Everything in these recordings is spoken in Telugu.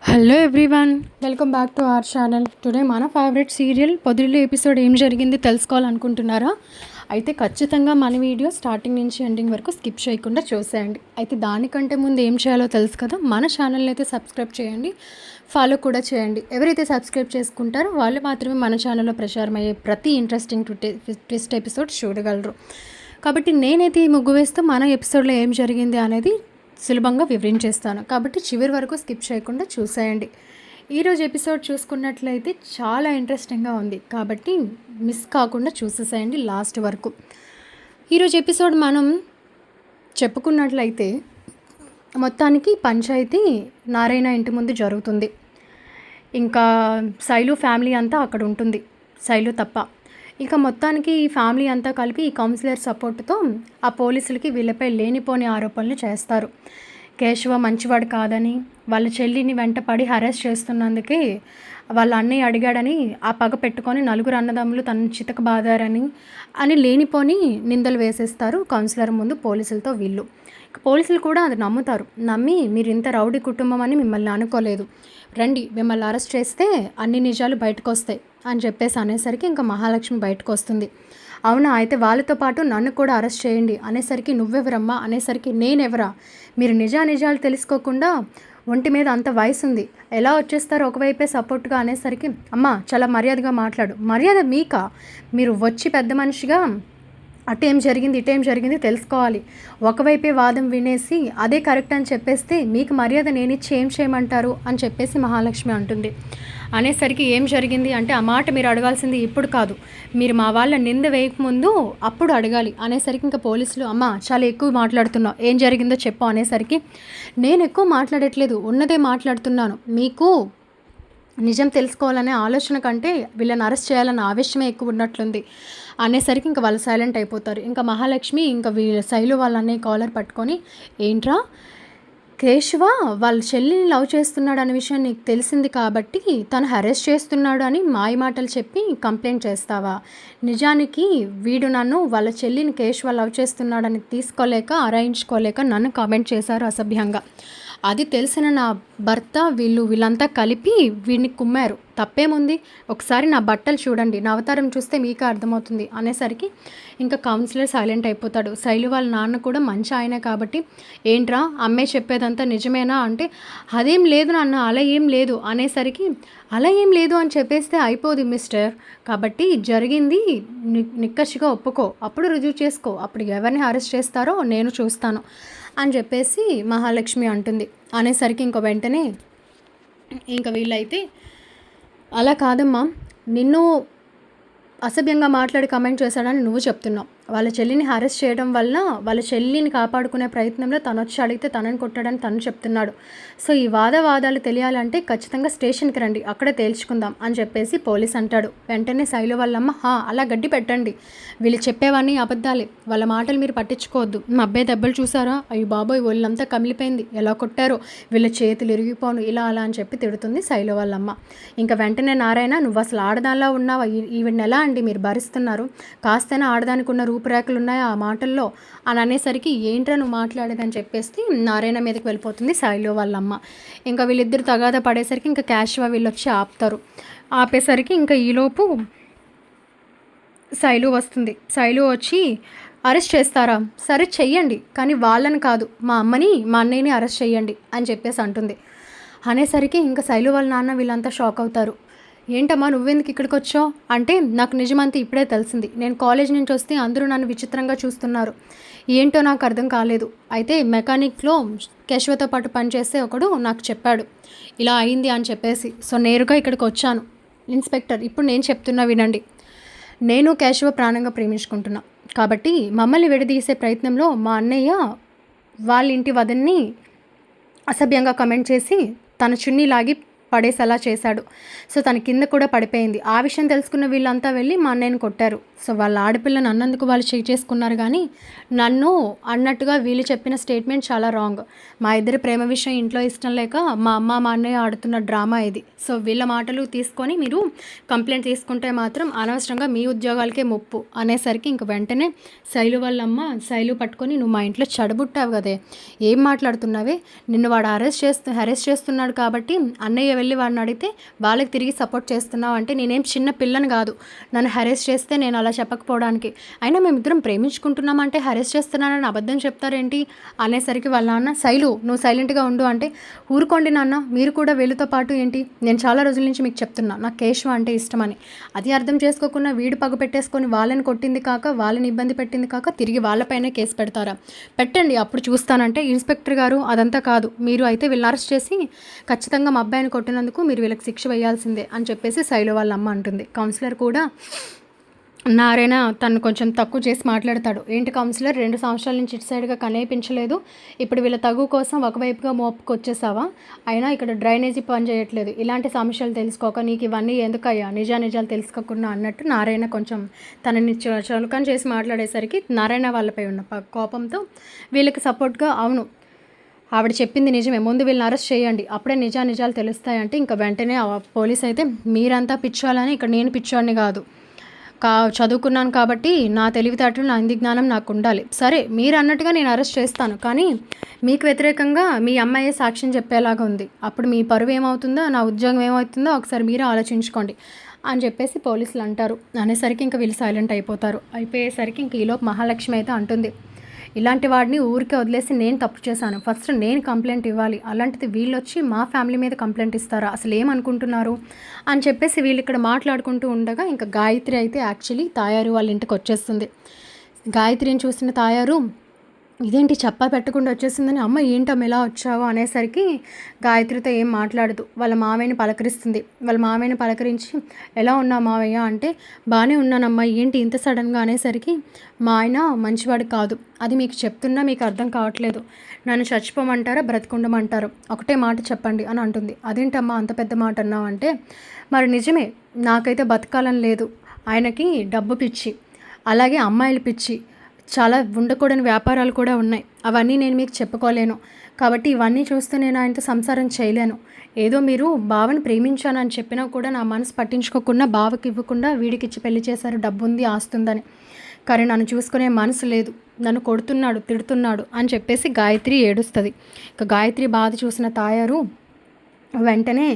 Hello everyone, welcome back to our channel. Today మన ఫేవరెట్ సీరియల్ పొదిరిల్లు ఎపిసోడ్ ఏం జరిగింది తెలుసుకోవాలనుకుంటున్నారా? అయితే ఖచ్చితంగా మన వీడియో స్టార్టింగ్ నుంచి ఎండింగ్ వరకు స్కిప్ చేయకుండా చూసేయండి. అయితే దానికంటే ముందు ఏం చేయాలో తెలుసు కదా, మన ఛానల్ని అయితే సబ్స్క్రైబ్ చేయండి, ఫాలో కూడా చేయండి. ఎవరైతే సబ్స్క్రైబ్ చేసుకుంటారో వాళ్ళు మాత్రమే మన ఛానల్లో ప్రచారమయ్యే ప్రతి ఇంట్రెస్టింగ్ ట్విస్ట్ ఎపిసోడ్ చూడగలరు. కాబట్టి నేనైతే ఈ ముగ్గు వేస్తూ మన ఎపిసోడ్లో ఏం జరిగింది అనేది సులభంగా వివరించేస్తాను. కాబట్టి చివరి వరకు స్కిప్ చేయకుండా చూసేయండి. ఈరోజు ఎపిసోడ్ చూసుకున్నట్లయితే చాలా ఇంట్రెస్టింగ్గా ఉంది, కాబట్టి మిస్ కాకుండా చూసేసేయండి లాస్ట్ వరకు. ఈరోజు ఎపిసోడ్ మనం చెప్పుకున్నట్లయితే మొత్తానికి పంచాయతీ నారాయణ ఇంటి ముందు జరుగుతుంది. ఇంకా శైలు ఫ్యామిలీ అంతా అక్కడ ఉంటుంది, శైలు తప్ప. ఇక మొత్తానికి ఈ ఫ్యామిలీ అంతా కలిపి ఈ కౌన్సిలర్ సపోర్టుతో ఆ పోలీసులకి వీళ్ళపై లేనిపోని ఆరోపణలు చేస్తారు. కేశవ మంచివాడు కాదని, వాళ్ళ చెల్లిని వెంటపడి హరాస్ చేస్తున్నందుకే వాళ్ళ అన్నయ్య అడిగాడని ఆ పగ పెట్టుకొని నలుగురు అన్నదమ్ములు తనని చితకబాదారని లేనిపోని నిందలు వేసేస్తారు కౌన్సిలర్ ముందు పోలీసులతో వీళ్ళు. పోలీసులు కూడా అది నమ్ముతారు. నమ్మి మీరు ఇంత రౌడీ కుటుంబం అని మిమ్మల్ని అనుకోలేదు, రండి మిమ్మల్ని అరెస్ట్ చేస్తే అన్ని నిజాలు బయటకు వస్తాయి అని చెప్పేసి అనేసరికి ఇంకా మహాలక్ష్మి బయటకు వస్తుంది. అవునా, అయితే వాళ్ళతో పాటు నన్ను కూడా అరెస్ట్ చేయండి అనేసరికి నువ్వెవరమ్మా అనేసరికి నేనెవరా, మీరు నిజాలు తెలుసుకోకుండా ఒంటి మీద అంత వయసు ఉంది, ఎలా వచ్చేస్తారో ఒకవైపే సపోర్ట్గా అనేసరికి అమ్మ చాలా మర్యాదగా మాట్లాడు. మర్యాద మీకా? మీరు వచ్చి పెద్ద మనిషిగా అటేం జరిగింది ఇటేం జరిగింది తెలుసుకోవాలి, ఒకవైపే వాదం వినేసి అదే కరెక్ట్ అని చెప్పేస్తే మీకు మర్యాద నేనిచ్చి ఏం చేయమంటారు అని చెప్పేసి మహాలక్ష్మి అంటుంది. అనేసరికి ఏం జరిగింది అంటే ఆ మాట మీరు అడగాల్సింది ఇప్పుడు కాదు, మీరు మా వాళ్ళ నింద వేయకముందు అప్పుడు అడగాలి అనేసరికి ఇంకా పోలీసులు అమ్మ చాలా ఎక్కువ మాట్లాడుతున్నావు, ఏం జరిగిందో చెప్పు అనేసరికి నేను ఎక్కువ మాట్లాడట్లేదు, ఉన్నదే మాట్లాడుతున్నాను, మీకు నిజం తెలుసుకోవాలనే ఆలోచన కంటే వీళ్ళని అరెస్ట్ చేయాలన్న ఆవేశమే ఎక్కువ ఉన్నట్లుంది అనేసరికి ఇంకా వాళ్ళు సైలెంట్ అయిపోతారు. ఇంకా మహాలక్ష్మి ఇంకా వీళ్ళ శైలు వాళ్ళనే కాలర్ పట్టుకొని ఏంట్రా కేశవ వాళ్ళ చెల్లిని లవ్ చేస్తున్నాడు అనే విషయం నీకు తెలిసింది కాబట్టి తను హెరాస్ చేస్తున్నాడు అని మాయ మాటలు చెప్పి కంప్లైంట్ చేస్తావా? నిజానికి వీడు నన్ను వాళ్ళ చెల్లిని కేశవ లవ్ చేస్తున్నాడని తీసుకోలేక అరాయించుకోలేక నన్ను కామెంట్ చేశారు అసభ్యంగా. అది తెలిసిన నా భర్త వీళ్ళంతా కలిపి వీడిని కుమ్మారు, తప్పేముంది, ఒకసారి నా బట్టలు చూడండి, నా అవతారం చూస్తే మీకే అర్థమవుతుంది అనేసరికి ఇంకా కౌన్సిలర్ సైలెంట్ అయిపోతాడు. శైలు వాళ్ళ నాన్న కూడా మంచి ఆయనే కాబట్టి ఏంట్రా అమ్మాయి చెప్పేదంతా నిజమేనా అంటే అదేం లేదు నాన్న, అలా ఏం లేదు అనేసరికి అలా ఏం లేదు అని చెప్పేస్తే అయిపోదు మిస్టర్, కాబట్టి జరిగింది నిక్కచ్చిగా ఒప్పుకో, అప్పుడు రుజువు చేసుకో, అప్పుడు ఎవరిని అరెస్ట్ చేస్తారో నేను చూస్తాను అని చెప్పేసి మహాలక్ష్మి అంటుంది. అనేసరికి ఇంకో వెంటనే ఇంకా వీళ్ళైతే అలా కాదమ్మా, నిన్ను అసభ్యంగా మాట్లాడి కమెంట్ చేశాడని నువ్వు చెప్తున్నావు, వాళ్ళ చెల్లిని హరెస్ట్ చేయడం వల్ల వాళ్ళ చెల్లిని కాపాడుకునే ప్రయత్నంలో తను వచ్చి అడిగితే తనని కొట్టాడని తను చెప్తున్నాడు. సో ఈ వాదాలు తెలియాలంటే ఖచ్చితంగా స్టేషన్కి రండి, అక్కడే తేల్చుకుందాం అని చెప్పేసి పోలీస్ అంటాడు. వెంటనే శైలు వాళ్ళమ్మ అలా గడ్డి పెట్టండి, వీళ్ళు చెప్పేవన్నీ అబద్ధాలే, వాళ్ళ మాటలు మీరు పట్టించుకోవద్దు, మా అబ్బాయి దెబ్బలు చూసారా, అయ్యో బాబోయ్ ఒళ్ళంతా కమిలిపోయింది, ఎలా కొట్టారో, వీళ్ళ చేతులు ఇరిగిపోను ఇలా అలా అని చెప్పి తిడుతుంది శైలు వాళ్ళమ్మ. ఇంకా వెంటనే నారాయణ నువ్వు అసలు ఆడదానిలా ఉన్నావా, ఈవిడ్ని ఎలా అండి మీరు భరిస్తున్నారు, కాస్తైనా ఆడదానికి ఉన్న రూపురేఖలు ఉన్నాయి ఆ మాటల్లో అని అనేసరికి ఏంట్రా నువ్వు మాట్లాడేదని చెప్పేసి నారాయణ మీదకి వెళ్ళిపోతుంది శైలు వాళ్ళమ్మ. ఇంకా వీళ్ళిద్దరు తగాదా పడేసరికి ఇంకా క్యాష్వా వీళ్ళు వచ్చి ఆపుతారు. ఆపేసరికి ఇంకా ఈలోపు శైలు వస్తుంది. శైలు వచ్చి అరెస్ట్ చేస్తారా, సరే చెయ్యండి, కానీ వాళ్ళని కాదు మా అమ్మని మా అన్నయ్యని అరెస్ట్ చెయ్యండి అని చెప్పేసి అంటుంది. అనేసరికి ఇంకా శైలు వాళ్ళ నాన్న వీళ్ళంతా షాక్ అవుతారు. ఏంటమ్మా నువ్వెందుకు ఇక్కడికి వచ్చావు అంటే నాకు నిజమంతా ఇప్పుడే తెలిసింది, నేను కాలేజ్ నుంచి వస్తే అందరూ నన్ను విచిత్రంగా చూస్తున్నారు, ఏంటో నాకు అర్థం కాలేదు, అయితే మెకానిక్లో కేశవతో పాటు పనిచేస్తే ఒకడు నాకు చెప్పాడు ఇలా అయింది అని చెప్పేసి, సో నేరుగా ఇక్కడికి వచ్చాను. ఇన్స్పెక్టర్ ఇప్పుడు నేను చెప్తున్నా వినండి, నేను కేశవ ప్రాణంగా ప్రేమించుకుంటున్నా కాబట్టి మమ్మల్ని విడదీసే ప్రయత్నంలో మా అన్నయ్య వాళ్ళ ఇంటి వదన్ని అసభ్యంగా కమెంట్ చేసి తన చున్నీ లాగి పడేసేలా చేశాడు. సో తన కింద కూడా పడిపోయింది. ఆ విషయం తెలుసుకున్న వీళ్ళంతా వెళ్ళి మా అన్నయ్యని కొట్టారు. సో వాళ్ళ ఆడపిల్లని అన్నందుకు వాళ్ళు చేసుకున్నారు కానీ నన్ను అన్నట్టుగా వీళ్ళు చెప్పిన స్టేట్మెంట్ చాలా రాంగ్. మా ఇద్దరి ప్రేమ విషయం ఇంట్లో ఇష్టం లేక మా అమ్మ మా అన్నయ్య ఆడుతున్న డ్రామా ఇది. సో వీళ్ళ మాటలు తీసుకొని మీరు కంప్లైంట్ తీసుకుంటే మాత్రం అనవసరంగా మీ ఉద్యోగాలకే ముప్పు అనేసరికి ఇంక వెంటనే శైలు వాళ్ళమ్మ శైలు పట్టుకొని నువ్వు మా ఇంట్లో చెడబుట్టావు కదే, ఏం మాట్లాడుతున్నావే, నిన్ను వాడు అరెస్ట్ చేస్తున్నాడు కాబట్టి అన్నయ్య వెళ్ళి వాడిని అడిగితే వాళ్ళకి తిరిగి సపోర్ట్ చేస్తున్నావు అంటే నేనేం చిన్న పిల్లని కాదు నన్ను హెరెస్ చేస్తే నేను అలా చెప్పకపోవడానికి. అయినా మేమిద్దరం ప్రేమించుకుంటున్నామంటే హెరెస్ చేస్తున్నానని అబద్ధం చెప్తారేంటి అనేసరికి వాళ్ళ నాన్న శైలు నువ్వు సైలెంట్గా ఉండు అంటే ఊరుకోండి నాన్న మీరు కూడా వీళ్ళతో పాటు ఏంటి, నేను చాలా రోజుల నుంచి మీకు చెప్తున్నా నాకు కేశవ అంటే ఇష్టమని. అది అర్థం చేసుకోకుండా వీడు పగ పెట్టేసుకొని వాళ్ళని కొట్టింది కాక వాళ్ళని ఇబ్బంది పెట్టింది కాక తిరిగి వాళ్ళపైనే కేసు పెడతారా, పెట్టండి అప్పుడు చూస్తానంటే ఇన్స్పెక్టర్ గారు అదంతా కాదు, మీరు అయితే వీళ్ళని అరెస్ట్ చేసి ఖచ్చితంగా మా అబ్బాయిని కొట్టినందుకు మీరు వీళ్ళకి శిక్ష వేయాల్సిందే అని చెప్పేసి శైలు వాళ్ళ అమ్మ అంటుంది. కౌన్సిలర్ కూడా నారాయణ తను కొంచెం తక్కువ చేసి మాట్లాడతాడు. ఏంటి కౌన్సిలర్ 2 సంవత్సరాల నుంచి ఇటు సైడ్గా కనిపించలేదు, ఇప్పుడు వీళ్ళ తగు కోసం ఒకవైపుగా మోపుకొచ్చేసావా, అయినా ఇక్కడ డ్రైనేజీ పని చేయట్లేదు, ఇలాంటి సమస్యలు తెలుసుకోక నీకు ఇవన్నీ ఎందుకయ్యా నిజాలు తెలుసుకోకుండా అన్నట్టు నారాయణ కొంచెం తనని చులకన చేసి మాట్లాడేసరికి నారాయణ వాళ్ళపై ఉన్న కోపంతో వీళ్ళకి సపోర్ట్గా అవును ఆవిడ చెప్పింది నిజమే, ముందు వీళ్ళని అరెస్ట్ చేయండి అప్పుడే నిజాలు తెలుస్తాయంటే ఇంకా వెంటనే పోలీస్ అయితే మీరంతా పిచ్చోళ్ళని, ఇక్కడ నేను పిచ్చోడిని కాదు, చదువుకున్నాను కాబట్టి నా తెలివితేటలు నా ఇంది జ్ఞానం నాకు ఉండాలి, సరే మీరు అన్నట్టుగా నేను అరెస్ట్ చేస్తాను కానీ మీకు వ్యతిరేకంగా మీ అమ్మాయి సాక్ష్యం చెప్పేలాగా ఉంది, అప్పుడు మీ పరువు ఏమవుతుందో నా ఉద్యోగం ఏమవుతుందో ఒకసారి మీరే ఆలోచించుకోండి అని చెప్పేసి పోలీసులు అంటారు. అనేసరికి ఇంకా వీళ్ళు సైలెంట్ అయిపోయేసరికి ఇంక ఈలోపు మహాలక్ష్మి అయితే అంటుంది, ఇలాంటి వాడిని ఊరికే వదిలేసి నేను తప్పు చేశాను, ఫస్ట్ నేను కంప్లైంట్ ఇవ్వాలి, అలాంటిది వీళ్ళు వచ్చి మా ఫ్యామిలీ మీద కంప్లైంట్ ఇస్తారా, అసలు ఏమనుకుంటున్నారు అని చెప్పేసి వీళ్ళు ఇక్కడ మాట్లాడుకుంటూ ఉండగా ఇంకా గాయత్రి అయితే యాక్చువల్లీ తాయారు వాళ్ళ ఇంటికి వచ్చేస్తుంది. గాయత్రిని చూసిన తాయారు ఇదేంటి చెప్పా పెట్టకుండా వచ్చేసిందని, అమ్మ ఏంటమ్మ ఎలా వచ్చావు అనేసరికి గాయత్రితో ఏం మాట్లాడదు, వాళ్ళ మావయ్యని పలకరిస్తుంది. వాళ్ళ మావయ్యని పలకరించి ఎలా ఉన్నావు మావయ్య అంటే బాగానే ఉన్నానమ్మా ఏంటి ఇంత సడన్గా అనేసరికి మా ఆయన మంచివాడు కాదు, అది మీకు చెప్తున్నా మీకు అర్థం కావట్లేదు, నన్ను చచ్చిపోమంటారా బ్రతికుండమంటారు ఒకటే మాట చెప్పండి అని అంటుంది. అదేంటమ్మా అంత పెద్ద మాట అన్నావు అంటే మరి నిజమే, నాకైతే బతకాలని లేదు, ఆయనకి డబ్బు పిచ్చి అలాగే అమ్మాయిలు పిచ్చి చాలా ఉండకూడని వ్యాపారాలు కూడా ఉన్నాయి, అవన్నీ నేను మీకు చెప్పుకోలేను, కాబట్టి ఇవన్నీ చూస్తూ నేను ఆయనతో సంసారం చేయలేను, ఏదో మీరు బావని ప్రేమించానని చెప్పినా కూడా నా మనసు పట్టించుకోకుండా బావకి ఇవ్వకుండా వీడికిచ్చి పెళ్లి చేశారు, డబ్బు ఉంది ఆస్తుందని, కానీ నన్ను చూసుకునే మనసు లేదు, నన్ను కొడుతున్నాడు తిడుతున్నాడు అని చెప్పేసి గాయత్రి ఏడుస్తుంది. ఇక గాయత్రి బాధ చూసిన తాయారు వెంటనే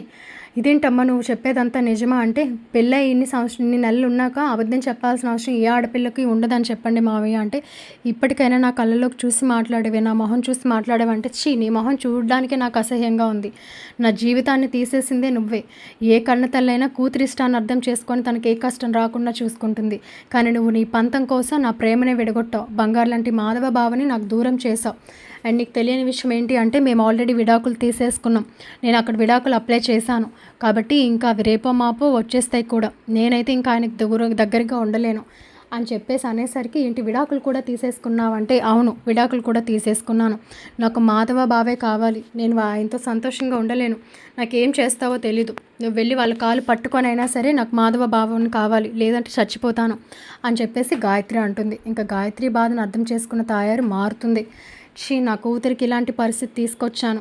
ఇదేంటమ్మా నువ్వు చెప్పేదంతా నిజమా అంటే పెళ్ళై ఇన్ని నెలలు ఉన్నాక అబద్ధం చెప్పాల్సిన అవసరం ఏ ఆడపిల్లకి ఉండదని చెప్పండి మావయ్య అంటే ఇప్పటికైనా నా కళ్ళలోకి చూసి మాట్లాడేవే, నా మొహం చూసి మాట్లాడేవంటే నీ మొహం చూడడానికే నాకు అసహ్యంగా ఉంది, నా జీవితాన్ని తీసేసిందే నువ్వే, ఏ కన్న తల్లైనా కూతురి ఇష్టాన్ని అర్థం చేసుకొని తనకి ఏ కష్టం రాకుండా చూసుకుంటుంది, కానీ నువ్వు నీ పంతం కోసం నా ప్రేమనే విడగొట్టావు, బంగారు లాంటి మాధవ బావని నాకు దూరం చేసావు, అండ్ నీకు తెలియని విషయం ఏంటి అంటే మేము ఆల్రెడీ విడాకులు తీసేసుకున్నాం, నేను అక్కడ విడాకులు అప్లై చేశాను కాబట్టి ఇంకా అవి రేపో మాపో వచ్చేస్తాయి కూడా, నేనైతే ఇంకా ఆయనకి దగ్గరగా ఉండలేను అని చెప్పేసి అనేసరికి ఏంటి విడాకులు కూడా తీసేసుకున్నావంటే అవును విడాకులు కూడా తీసేసుకున్నాను, నాకు మాధవ బావే కావాలి, నేను ఆయనతో సంతోషంగా ఉండలేను, నాకేం చేస్తావో తెలీదు, నువ్వు వెళ్ళి వాళ్ళ కాలు పట్టుకొనైనా సరే నాకు మాధవ బావని కావాలి లేదంటే చచ్చిపోతాను అని చెప్పేసి గాయత్రి అంటుంది. ఇంకా గాయత్రి బాధను అర్థం చేసుకున్న తాయారు మారుతుంది. నా కూతురికి ఇలాంటి పరిస్థితి తీసుకొచ్చాను,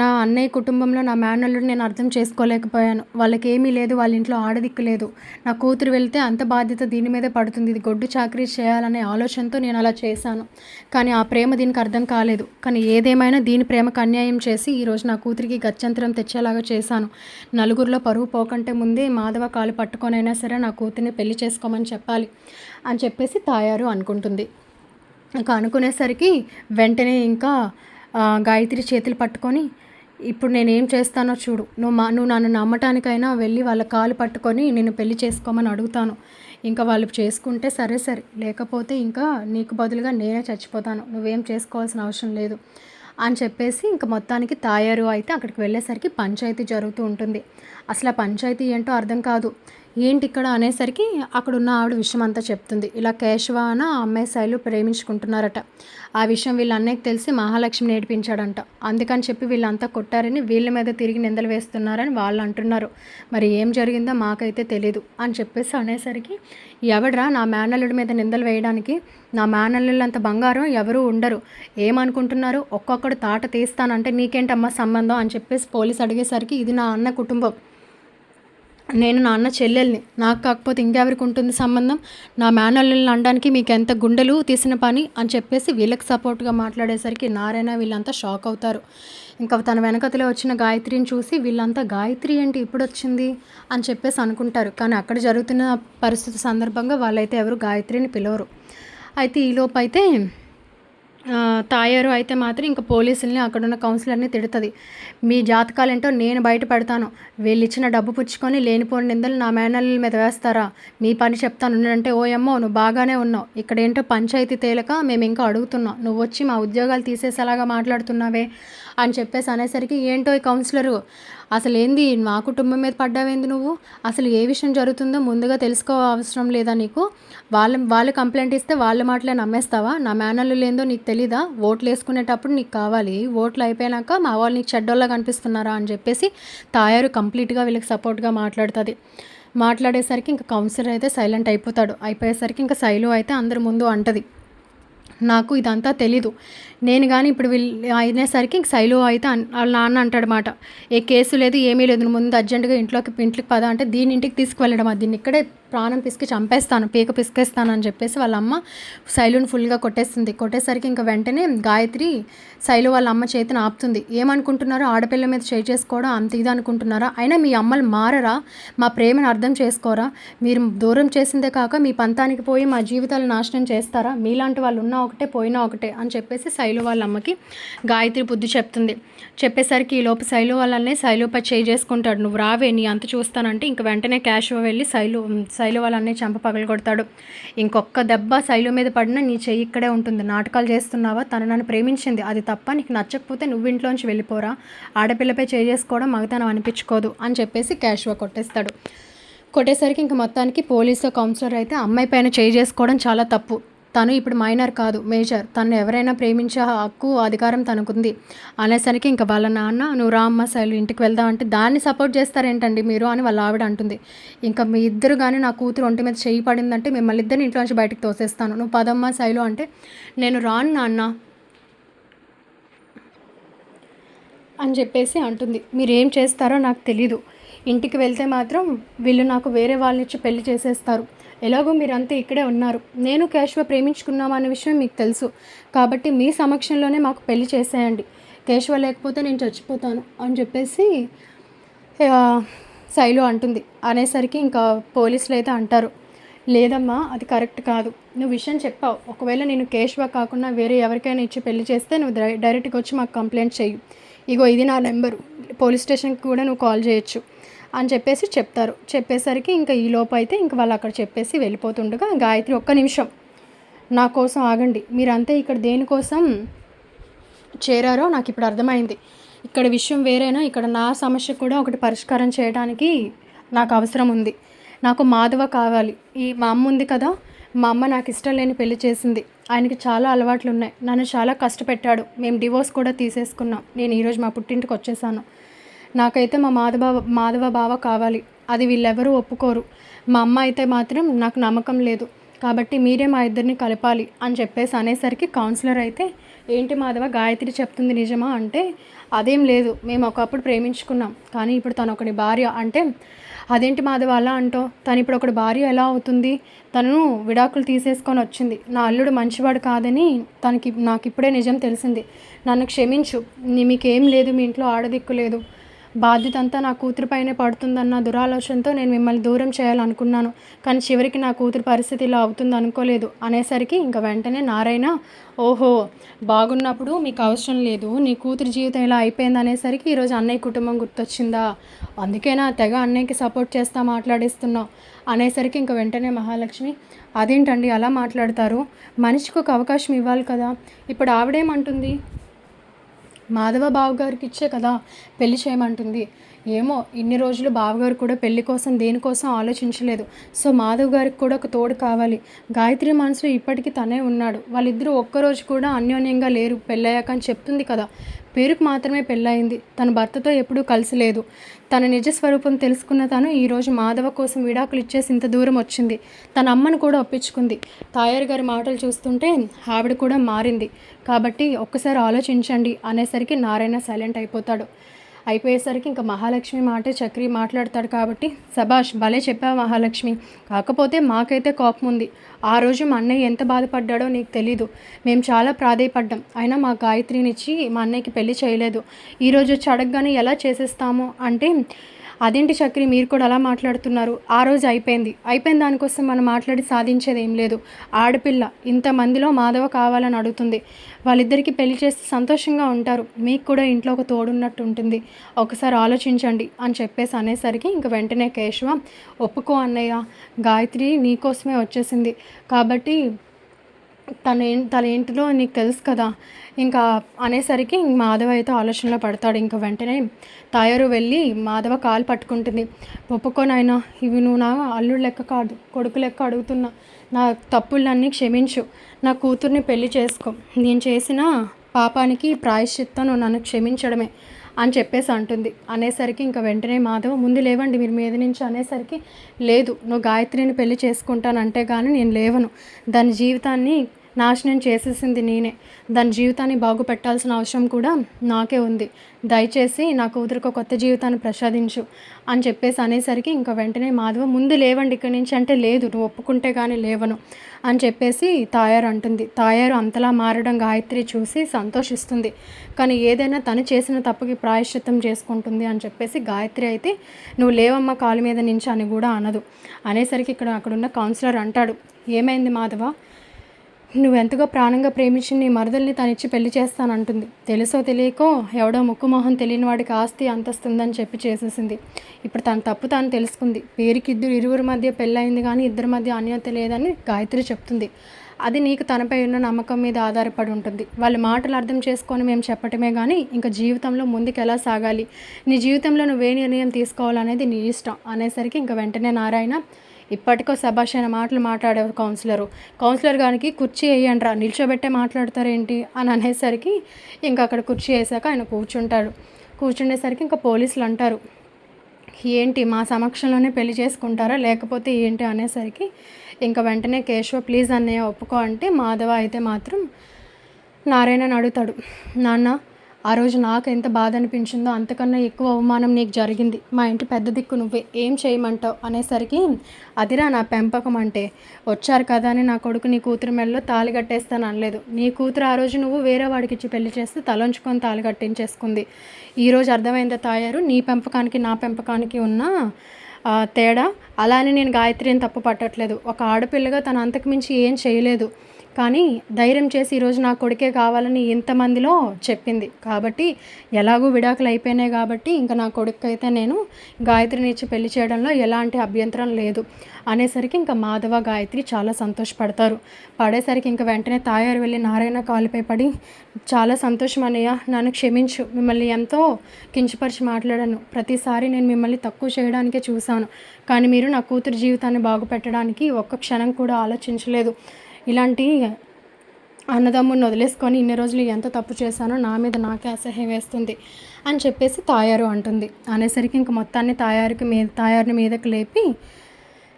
నా అన్నయ్య కుటుంబంలో నా మేనల్లుడు నేను అర్థం చేసుకోలేకపోయాను, వాళ్ళకి ఏమీ లేదు, వాళ్ళ ఇంట్లో ఆడదిక్కు లేదు, నా కూతురు వెళ్తే అంత బాధ్యత దీని మీదే పడుతుంది, ఇది గొడ్డు చాకరీ చేయాలనే ఆలోచనతో నేను అలా చేశాను, కానీ ఆ ప్రేమ దీనికి అర్థం కాలేదు, కానీ ఏదేమైనా దీని ప్రేమకు అన్యాయం చేసి ఈరోజు నా కూతురికి గత్యంతరం తెచ్చేలాగా చేశాను, నలుగురిలో పరువు పోకంటే ముందే మాధవ కాలు పట్టుకొనైనా సరే నా కూతుర్ని పెళ్లి చేసుకోమని చెప్పాలి అని చెప్పేసి తాయారు అనుకుంటుంది. ఇంకా అనుకునేసరికి వెంటనే ఇంకా గాయత్రి చేతులు పట్టుకొని ఇప్పుడు నేనేం చేస్తానో చూడు, నువ్వు నన్ను నమ్మటానికైనా వెళ్ళి వాళ్ళ కాలు పట్టుకొని నేను పెళ్లి చేసుకోమని అడుగుతాను, ఇంకా వాళ్ళు చేసుకుంటే సరే లేకపోతే ఇంకా నీకు బదులుగా నేనే చచ్చిపోతాను, నువ్వేం చేసుకోవాల్సిన అవసరం లేదు అని చెప్పేసి ఇంకా మొత్తానికి తాయారు అయితే అక్కడికి వెళ్ళేసరికి పంచాయతీ జరుగుతూ ఉంటుంది. అసలు ఆ పంచాయతీ ఏంటో అర్థం కాదు, ఏంటి ఇక్కడ అనేసరికి అక్కడున్న ఆవిడ విషయం అంతా చెప్తుంది. ఇలా కేశవ అని ఆ అమ్మాయి శైలు ప్రేమించుకుంటున్నారట. ఆ విషయం వీళ్ళ అన్నయ్యకి తెలిసి మహాలక్ష్మి ఏడిపించాడంట. అందుకని చెప్పి వీళ్ళంతా కొట్టారని వీళ్ళ మీద తిరిగి నిందలు వేస్తున్నారని వాళ్ళు అంటున్నారు. మరి ఏం జరిగిందో మాకైతే తెలీదు అని చెప్పేసి అనేసరికి, ఎవడ్రా నా మేనల్లుడి మీద నిందలు వేయడానికి? నా మేనల్లుళ్ళంత బంగారం ఎవరూ ఉండరు, ఏమనుకుంటున్నారు? ఒక్కొక్కడు తాట తీస్తానంటే నీకేంటమ్మా సంబంధం అని చెప్పేసి పోలీసు అడిగేసరికి, ఇది నా అన్న కుటుంబం, నేను నా అన్న చెల్లెల్ని, నాకు కాకపోతే ఇంకెవరికి ఉంటుంది సంబంధం? నా మేనల్లుల్ని అనడానికి మీకు ఎంత గుండెలు తీసిన పని అని చెప్పేసి వీళ్ళకి సపోర్ట్గా మాట్లాడేసరికి నారాయణ వీళ్ళంతా షాక్ అవుతారు. ఇంకా తన వెనకతలో వచ్చిన గాయత్రిని చూసి వీళ్ళంతా గాయత్రి ఏంటి ఇప్పుడు వచ్చింది అని చెప్పేసి అనుకుంటారు. కానీ అక్కడ జరుగుతున్న పరిస్థితి సందర్భంగా వాళ్ళైతే ఎవరు గాయత్రిని పిలవరు. అయితే ఈలోపు అయితే తాయారు అయితే మాత్రం ఇంకా పోలీసుల్ని అక్కడున్న కౌన్సిలర్ని తిడుతుంది. మీ జాతకాలేంటో నేను బయట పెడతాను, వీళ్ళు ఇచ్చిన డబ్బు పుచ్చుకొని లేనిపోని నిందలు నా మేనల్లుల మీద వేస్తారా? మీ పని చెప్తాను అంటే, ఓయమ్మో నువ్వు బాగానే ఉన్నావు, ఇక్కడేంటో పంచాయతీ తేలక మేము ఇంకా అడుగుతున్నాం, నువ్వు వచ్చి మా ఉద్యోగాలు తీసేసేలాగా మాట్లాడుతున్నావే అని చెప్పేసి అనేసరికి, ఏంటో ఈ కౌన్సిలరు అసలు ఏంది, మా కుటుంబం మీద పడ్డావేంది నువ్వు? అసలు ఏ విషయం జరుగుతుందో ముందుగా తెలుసుకో అవసరం లేదా నీకు? వాళ్ళు కంప్లైంట్ ఇస్తే వాళ్ళ మాటలే నమ్మేస్తావా? నా మేనల్లులు ఏందో నీకు తెలీదా? ఓట్లు వేసుకునేటప్పుడు నీకు కావాలి, ఓట్లు అయిపోయాక మా వాళ్ళు నీకు చెడ్డోళ్ళగా కనిపిస్తున్నారా అని చెప్పేసి తాయారు కంప్లీట్గా వీళ్ళకి సపోర్ట్గా మాట్లాడుతుంది. మాట్లాడేసరికి ఇంకా కౌన్సిలర్ అయితే సైలెంట్ అయిపోయేసరికి ఇంకా శైలు అయితే అందరి ముందు అంటది, నాకు ఇదంతా తెలీదు, నేను కానీ ఇప్పుడు వీళ్ళు అయినేసరికి ఇంక శైలు అయితే వాళ్ళ నాన్న అంటాడనమాట, ఏ కేసు లేదు ఏమీ లేదు, ముందు అర్జెంటుగా ఇంట్లోకి పద అంటే, దీని ఇంటికి తీసుకువెళ్ళడం, దీన్ని ఇక్కడే ప్రాణం పిసికి చంపేస్తాను, పీక పిసికేస్తాను అని చెప్పేసి వాళ్ళ అమ్మ శైలుని ఫుల్గా కొట్టేస్తుంది. కొట్టేసరికి ఇంకా వెంటనే గాయత్రి శైలు వాళ్ళ అమ్మ చేతిని ఆపుతుంది. ఏమనుకుంటున్నారో, ఆడపిల్ల మీద చేయి చేసుకోవడం అంత ఇది అనుకుంటున్నారా? అయినా మీ అమ్మలు మారరా? మా ప్రేమను అర్థం చేసుకోరా? మీరు దూరం చేసిందే కాక మీ పంతానికి పోయి మా జీవితాలు నాశనం చేస్తారా? మీలాంటి వాళ్ళు ఉన్నా ఒకటే పోయినా ఒకటే అని చెప్పేసి శైలు వాళ్ళ అమ్మకి గాయత్రి బుద్ధి చెప్తుంది. చెప్పేసరికి ఈలోపు శైలు వాళ్ళనే శైలుపై చేయి చేసుకుంటాడు. నువ్వు రావే నీ అంత చూస్తానంటే ఇంక వెంటనే క్యాష్ వెళ్ళి శైలు వాళ్ళనే చంప పగలగొడతాడు. ఇంకొక దెబ్బ శైలు మీద పడినా నీ చెయ్యి ఇక్కడే ఉంటుంది, నాటకాలు చేస్తున్నావా? తను నన్ను ప్రేమించింది, అది తప్ప, నీకు నచ్చకపోతే నువ్వు ఇంట్లోంచి వెళ్ళిపోరా, ఆడపిల్లపై చేయి చేసుకోవడం మగతనం అనిపించుకోదు అని చెప్పేసి క్యాషువా కొట్టేస్తాడు. కొట్టేసరికి ఇంక మొత్తానికి పోలీసు కౌన్సిలర్ అయితే అమ్మాయి పైన చేయి చేసుకోవడం చాలా తప్పు, తను ఇప్పుడు మైనర్ కాదు మేజర్, తను ఎవరైనా ప్రేమించే హక్కు అధికారం తనకుంది అనేసరికి ఇంకా వాళ్ళ నాన్న, నువ్వు రా అమ్మ శైలు ఇంటికి వెళ్దాం అంటే, దాన్ని సపోర్ట్ చేస్తారేంటండి మీరు అని వాళ్ళ ఆవిడ అంటుంది. ఇంకా మీ ఇద్దరు కానీ నా కూతురు ఒంటి మీద చేయి పడిందంటే మిమ్మల్ని ఇద్దరిని ఇంట్లోంచి బయటకు తోసేస్తాను, నువ్వు పదమ్మ శైలు అంటే, నేను రాను నాన్న అని చెప్పేసి అంటుంది. మీరేం చేస్తారో నాకు తెలీదు, ఇంటికి వెళ్తే మాత్రం వీళ్ళు నాకు వేరే వాళ్ళనిచ్చి పెళ్లి చేసేస్తారు, ఎలాగో మీరంతా ఇక్కడే ఉన్నారు, నేను కేశవ ప్రేమించుకున్నాం అనే విషయం మీకు తెలుసు, కాబట్టి మీ సమక్షంలోనే మాకు పెళ్లి చేసేయండి, కేశవ లేకపోతే నేను చచ్చిపోతాను అని చెప్పేసి శైలు అంటుంది. అనేసరికి ఇంకా పోలీసులు అయితే అంటారు, లేదమ్మా అది కరెక్ట్ కాదు, నువ్వు విషయం చెప్పావు, ఒకవేళ నేను కేశవ కాకుండా వేరే ఎవరికైనా ఇచ్చి పెళ్లి చేస్తే నువ్వు డైరెక్ట్గా వచ్చి మాకు కంప్లైంట్ చెయ్యి, ఇగో ఇది నా నెంబరు, పోలీస్ స్టేషన్కి కూడా నువ్వు కాల్ చేయొచ్చు అని చెప్పేసి చెప్తారు. చెప్పేసరికి ఇంకా ఈ లోపు అయితే ఇంక వాళ్ళు అక్కడ చెప్పేసి వెళ్ళిపోతుండగా గాయత్రి, ఒక్క నిమిషం నా కోసం ఆగండి, మీరంతా ఇక్కడ దేనికోసం చేరారో నాకు ఇప్పుడు అర్థమైంది, ఇక్కడ విషయం వేరేనా, ఇక్కడ నా సమస్య కూడా ఒకటి పరిష్కారం చేయడానికి నాకు అవసరం ఉంది, నాకు మాధవ కావాలి, మా అమ్మ ఉంది కదా, మా అమ్మ నాకు ఇష్టం లేని పెళ్లి చేసింది, ఆయనకి చాలా అలవాట్లు ఉన్నాయి, నన్ను చాలా కష్టపెట్టాడు, మేము డివోర్స్ కూడా తీసేసుకున్నాం, నేను ఈరోజు మా పుట్టింటికి వచ్చేసాను, నాకైతే మా మాధవ బావ కావాలి, అది వీళ్ళెవరూ ఒప్పుకోరు, మా అమ్మ అయితే మాత్రం నాకు నమ్మకం లేదు, కాబట్టి మీరే మా ఇద్దరిని కలపాలి అని చెప్పేసి అనేసరికి కౌన్సిలర్ అయితే, ఏంటి మాధవ గాయత్రి చెప్తుంది నిజమా అంటే, అదేం లేదు, మేము ఒకప్పుడు ప్రేమించుకున్నాం, కానీ ఇప్పుడు తను ఒకటి భార్య అంటే, అదేంటి మాధవ అలా అంటో, తను ఇప్పుడు ఒకటి భార్య ఎలా అవుతుంది, తను విడాకులు తీసేసుకొని వచ్చింది, నా అల్లుడు మంచివాడు కాదని నాకు ఇప్పుడే నిజం తెలిసింది, నన్ను క్షమించు, మీకేం లేదు, మీ ఇంట్లో ఆడదిక్కు లేదు, బాధ్యత అంతా నా కూతురు పైనే పడుతుందన్న దురాలోచనతో నేను మిమ్మల్ని దూరం చేయాలనుకున్నాను, కానీ చివరికి నా కూతురు పరిస్థితి ఇలా అవుతుంది అనుకోలేదు అనేసరికి ఇంకా వెంటనే నారాయణ, ఓహో బాగున్నప్పుడు మీకు అవసరం లేదు, నీ కూతురు జీవితం ఇలా అయిపోయింది అనేసరికి ఈరోజు అన్నయ్య కుటుంబం గుర్తొచ్చిందా, అందుకేనా తెగ అన్నయ్యకి సపోర్ట్ చేస్తా మాట్లాడిస్తున్నావు అనేసరికి ఇంకా వెంటనే మహాలక్ష్మి, అదేంటండి అలా మాట్లాడతారు, మనిషికి ఒక అవకాశం ఇవ్వాలి కదా, ఇప్పుడు ఆవిడేమంటుంది, మాధవ బావగారికి ఇచ్చే కదా పెళ్లి చేయమంటుంది. ఏమో ఇన్ని రోజులు బావగారు కూడా పెళ్లి కోసం దేనికోసం ఆలోచించలేదు. సో మాధవ్ గారికి కూడా ఒక తోడు కావాలి. గాయత్రి మనసులో ఇప్పటికీ తనే ఉన్నాడు. వాళ్ళిద్దరూ ఒక్కరోజు కూడా అన్యోన్యంగా లేరు పెళ్ళయ్యాక అని చెప్తుంది కదా. పేరుకు మాత్రమే పెళ్ళయింది. తన భర్తతో ఎప్పుడూ కలిసి లేదు. తన నిజస్వరూపం తెలుసుకున్న తను ఈరోజు మాధవ కోసం విడాకులు ఇచ్చేసి ఇంత దూరం వచ్చింది. తన అమ్మను కూడా ఒప్పించుకుంది. తాయారు గారి మాటలు చూస్తుంటే ఆవిడ కూడా మారింది. కాబట్టి ఒక్కసారి ఆలోచించండి అనేసరికి నారాయణ సైలెంట్ అయిపోయేసరికి ఇంకా మహాలక్ష్మి మాటే చక్రి మాట్లాడతాడు. కాబట్టి సభాష్ భలే చెప్పావు మహాలక్ష్మి. కాకపోతే మాకైతే కోపం ఉంది. ఆ రోజు మా అన్నయ్య ఎంత బాధపడ్డాడో నీకు తెలీదు. మేము చాలా ప్రాధేయపడ్డాం. అయినా మా గాయత్రినిచ్చి మా అన్నయ్యకి పెళ్లి చేయలేదు. ఈరోజు వచ్చి అడగగానే ఎలా చేసేస్తాము అంటే, అదేంటి చక్రి మీరు కూడా అలా మాట్లాడుతున్నారు. ఆ రోజు అయిపోయిన దానికోసం మనం మాట్లాడి సాధించేది ఏం లేదు. ఆడపిల్ల ఇంతమందిలో మాధవ కావాలని అడుగుతుంది. వాళ్ళిద్దరికీ పెళ్లి చేస్తే సంతోషంగా ఉంటారు. మీకు కూడా ఇంట్లో ఒక తోడున్నట్టు ఉంటుంది. ఒకసారి ఆలోచించండి అని చెప్పేసి అనేసరికి ఇంక వెంటనే కేశవ ఒప్పుకో అన్నయ్య, గాయత్రి నీకోసమే వచ్చేసింది కాబట్టి తనేంటిదో నీకు తెలుసు కదా ఇంకా అనేసరికి మాధవ అయితే ఆలోచనలో పడతాడు. ఇంకా వెంటనే తాయారు వెళ్ళి మాధవ కాలు పట్టుకుంటుంది. ఒప్పుకోనైనా ఇవి నువ్వు నా అల్లుడు లెక్క కాదు, కొడుకు లెక్క అడుగుతున్నా. నా తప్పులన్నీ క్షమించు. నా కూతుర్ని పెళ్లి చేసుకో. నేను చేసిన పాపానికి ప్రాయశ్చిత్తం నువ్వు నన్ను క్షమించడమే అని చెప్పేసి అంటుంది. అనేసరికి ఇంకా వెంటనే మాధవ ముందు లేవండి మీరు మీద నుంచి అనేసరికి, లేదు నువ్వు గాయత్రిని పెళ్లి చేసుకుంటానంటే కానీ నేను లేవను. దాని జీవితాన్ని నాశనం చేసేసింది నేనే. దాని జీవితాన్ని బాగు పెట్టాల్సిన అవసరం కూడా నాకే ఉంది. దయచేసి నా కూతురికి ఒక కొత్త జీవితాన్ని ప్రసాదించు అని చెప్పేసి అనేసరికి ఇంకా వెంటనే మాధవ ముందు లేవండి ఇక్కడి నుంచి అంటే, లేదు నువ్వు ఒప్పుకుంటే కానీ లేవను అని చెప్పేసి తాయారు అంటుంది. తాయారు అంతలా మారడం గాయత్రి చూసి సంతోషిస్తుంది. కానీ ఏదైనా తను చేసిన తప్పుకి ప్రాయశ్చిత్తం చేసుకుంటుంది అని చెప్పేసి గాయత్రి అయితే నువ్వు లేవమ్మ కాలు మీద నుంచి అని కూడా అనదు. అనేసరికి అక్కడున్న కౌన్సిలర్ అంటాడు, ఏమైంది మాధవ, నువ్వెంతగా ప్రాణంగా ప్రేమించి నీ మరదల్ని తనిచ్చి పెళ్లి చేస్తానంటుంది. తెలుసో తెలియకో ఎవడో ముక్కు మొహం తెలియని వాడికి ఆస్తి అంతస్తుందని చెప్పి చేసేసింది. ఇప్పుడు తన తప్పు తాను తెలుసుకుంది. పేరుకి ఇరువురి మధ్య పెళ్ళయింది కానీ ఇద్దరి మధ్య అన్యోన్యత లేదని గాయత్రి చెప్తుంది. అది నీకు తనపై ఉన్న నమ్మకం మీద ఆధారపడి ఉంటుంది. వాళ్ళ మాటలు అర్థం చేసుకొని మేము చెప్పటమే కానీ ఇంకా జీవితంలో ముందుకు ఎలా సాగాలి, నీ జీవితంలో నువ్వే నిర్ణయం తీసుకోవాలనేది నీ ఇష్టం అనేసరికి ఇంకా వెంటనే నారాయణ, ఇప్పటికో సభాష్ అయిన మాటలు మాట్లాడేవారు కౌన్సిలర్ గారికి కుర్చీ వేయండి రా, నిల్చోబెట్టే మాట్లాడతారేంటి అని అనేసరికి ఇంకా అక్కడ కుర్చీ వేసాక ఆయన కూర్చుండేసరికి ఇంకా పోలీసులు అంటారు, ఏంటి మా సమక్షంలోనే పెళ్లి చేసుకుంటారా లేకపోతే ఏంటి అనేసరికి ఇంకా వెంటనే కేశవ ప్లీజ్ అన్నయ్య ఒప్పుకో అంటే మాధవ అయితే మాత్రం నారాయణని అడుగుతాడు, నాన్న ఆ రోజు నాకు ఎంత బాధ అనిపించిందో అంతకన్నా ఎక్కువ అవమానం నీకు జరిగింది. మా ఇంటి పెద్ద దిక్కు నువ్వే, ఏం చేయమంటావు అనేసరికి, అదిరా నా పెంపకం అంటే, వచ్చారు కదా అని నా కొడుకు నీ కూతురు మెడలో తాళి కట్టేస్తాను అనలేదు. నీ కూతురు ఆ రోజు నువ్వు వేరే వాడికి ఇచ్చి పెళ్లి చేస్తే తలంచుకొని తాళి కట్టించేసుకుంది. ఈరోజు అర్థమైందా తాయారు నీ పెంపకానికి నా పెంపకానికి ఉన్న తేడా. అలానే నేను గాయత్రిని తప్పు పట్టట్లేదు. ఒక ఆడపిల్లగా తను అంతకుమించి ఏం చేయలేదు. కానీ ధైర్యం చేసి ఈరోజు నా కొడుకే కావాలని ఇంతమందిలో చెప్పింది. కాబట్టి ఎలాగూ విడాకులు అయిపోయినాయి కాబట్టి ఇంకా నా కొడుకు అయితే నేను గాయత్రిని ఇచ్చి పెళ్లి చేయడంలో ఎలాంటి అభ్యంతరం లేదు అనేసరికి ఇంకా మాధవ గాయత్రి చాలా సంతోషపడతారు. పడేసరికి ఇంకా వెంటనే తాయారు వెళ్ళి నారాయణ కాలుపై పడి, చాలా సంతోషం అన్నయ్య, నన్ను క్షమించు. మిమ్మల్ని ఎంతో కించపరిచి మాట్లాడాను. ప్రతిసారి నేను మిమ్మల్ని తక్కువ చేయడానికే చూశాను. కానీ మీరు నా కూతురు జీవితాన్ని బాగుపెట్టడానికి ఒక్క క్షణం కూడా ఆలోచించలేదు. ఇలాంటి అన్నదమ్ముని వదిలేసుకొని ఇన్ని రోజులు ఎంత తప్పు చేశానో నా మీద నాకే అసహ్యం వేస్తుంది అని చెప్పేసి తాయారు అంటుంది. అనేసరికి ఇంక మొత్తాన్ని తాయారుని మీదకి లేపి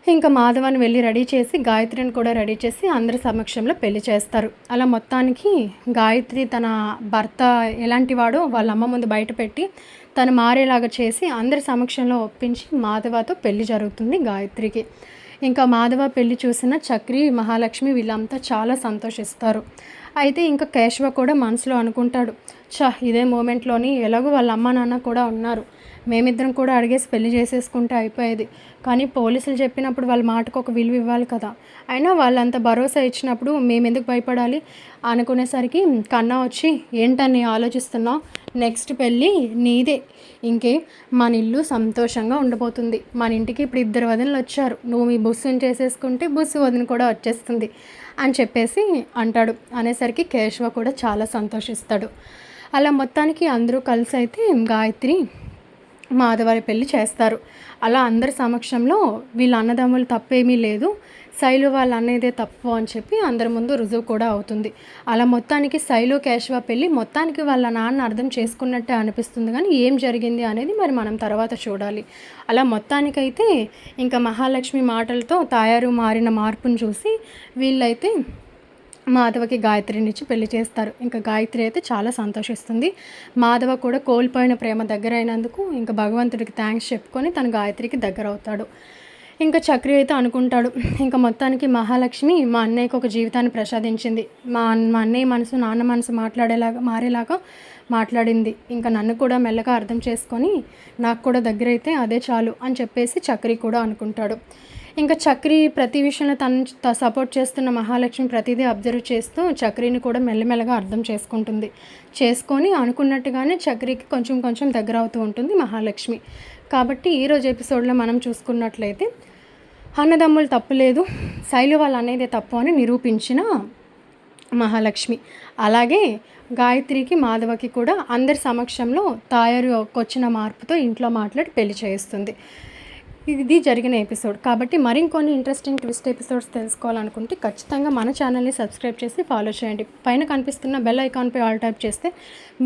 ఇంకా మాధవాన్ని వెళ్ళి రెడీ చేసి గాయత్రిని కూడా రెడీ చేసి అందరి సమక్షంలో పెళ్లి చేస్తారు. అలా మొత్తానికి గాయత్రి తన భర్త ఎలాంటి వాడో వాళ్ళ అమ్మ ముందు బయట పెట్టి తను మారేలాగా చేసి అందరి సమక్షంలో ఒప్పించి మాధవతో పెళ్లి జరుగుతుంది గాయత్రికి. ఇంకా మాధవ పెళ్లి చూసిన చక్రి, మహాలక్ష్మి వీళ్ళంతా చాలా సంతోషిస్తారు. అయితే ఇంకా కేశవ కూడా మనసులో అనుకుంటాడు, ఇదే మూమెంట్లోని ఎలాగో వాళ్ళ అమ్మ నాన్న కూడా ఉన్నారు, మేమిద్దరం కూడా అడిగేసి పెళ్లి చేసేసుకుంటే అయిపోయేది. కానీ పోలీసులు చెప్పినప్పుడు వాళ్ళ మాటకు ఒక విలువ ఇవ్వాలి కదా. అయినా వాళ్ళంత భరోసా ఇచ్చినప్పుడు మేమెందుకు భయపడాలి అనుకునేసరికి కన్నా వచ్చి, ఏంటని ఆలోచిస్తున్నావు, నెక్స్ట్ పెళ్ళి నీదే, ఇంకే మన ఇల్లు సంతోషంగా ఉండబోతుంది. మన ఇంటికి ఇప్పుడు 2 వదినలు వచ్చారు, నువ్వు మీ బుస్సుని చేసేసుకుంటే బుస్సు వదిన కూడా వచ్చేస్తుంది అని చెప్పేసి అంటాడు. అనేసరికి కేశవ కూడా చాలా సంతోషిస్తాడు. అలా మొత్తానికి అందరూ కలిసి అయితే గాయత్రి మాధవారి పెళ్లి చేస్తారు. అలా అందరి సమక్షంలో వీళ్ళ అన్నదమ్ములు తప్పేమీ లేదు, శైలు వాళ్ళ అన్నదే తప్పు అని చెప్పి అందరి ముందు రుజువు కూడా అవుతుంది. అలా మొత్తానికి శైలు కేశవ పెళ్ళి మొత్తానికి వాళ్ళ నాన్న అర్థం చేసుకున్నట్టే అనిపిస్తుంది, కానీ ఏం జరిగింది అనేది మరి మనం తర్వాత చూడాలి. అలా మొత్తానికైతే ఇంకా మహాలక్ష్మి మాటలతో తాయారు మారిన మార్పును చూసి వీళ్ళైతే మాధవకి గాయత్రినిచ్చి పెళ్లి చేస్తారు. ఇంకా గాయత్రి అయితే చాలా సంతోషిస్తుంది. మాధవ కూడా కోల్పోయిన ప్రేమ దగ్గర అయినందుకు ఇంకా భగవంతుడికి థ్యాంక్స్ చెప్పుకొని తన గాయత్రికి దగ్గర అవుతాడు. ఇంకా చక్రి అయితే అనుకుంటాడు, ఇంకా మొత్తానికి మహాలక్ష్మి మా అన్నయ్యకి ఒక జీవితాన్ని ప్రసాదించింది, మా అన్నయ్య మనసు నాన్న మనసు మారేలాగా మాట్లాడింది, ఇంకా నన్ను కూడా మెల్లగా అర్థం చేసుకొని నాకు కూడా దగ్గర అయితే అదే చాలు అని చెప్పేసి చక్రి కూడా అనుకుంటాడు. ఇంకా చక్రి ప్రతి విషయంలో తను సపోర్ట్ చేస్తున్న మహాలక్ష్మి ప్రతిదీ అబ్జర్వ్ చేస్తూ చక్రిని కూడా మెల్లమెల్లగా అర్థం చేసుకొని అనుకున్నట్టుగానే చక్రికి కొంచెం కొంచెం దగ్గర అవుతూ ఉంటుంది మహాలక్ష్మి. కాబట్టి ఈరోజు ఎపిసోడ్లో మనం చూసుకున్నట్లయితే అన్నదమ్ములు తప్పు లేదు, శైలు వాళ్ళు అనేది తప్పు అని నిరూపించిన మహాలక్ష్మి, అలాగే గాయత్రికి మాధవకి కూడా అందరి సమక్షంలో తాయారుకి వచ్చిన మార్పుతో ఇంట్లో మాట్లాడి పెళ్లి చేస్తుంది. ఇది జరిగిన ఎపిసోడ్. కాబట్టి మరికొన్ని ఇంట్రెస్టింగ్ ట్విస్ట్ ఎపిసోడ్స్ తెలుసుకోవాలనుకుంటే ఖచ్చితంగా మన ఛానల్ని సబ్స్క్రైబ్ చేసి ఫాలో చేయండి. పైన కనిపిస్తున్న బెల్ ఐకాన్పై ఆల్ టైప్ చేస్తే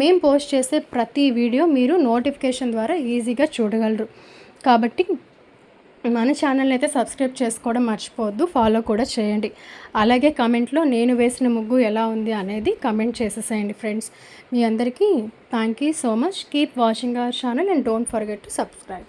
మేము పోస్ట్ చేసే ప్రతి వీడియో మీరు నోటిఫికేషన్ ద్వారా ఈజీగా చూడగలరు. కాబట్టి మన ఛానల్ని అయితే సబ్స్క్రైబ్ చేసుకోవడం మర్చిపోవద్దు, ఫాలో కూడా చేయండి. అలాగే కమెంట్లో నేను వేసిన ముగ్గు ఎలా ఉంది అనేది కమెంట్ చేసేసేయండి ఫ్రెండ్స్. మీ అందరికీ thank you so much. Keep watching our channel and don't forget to subscribe.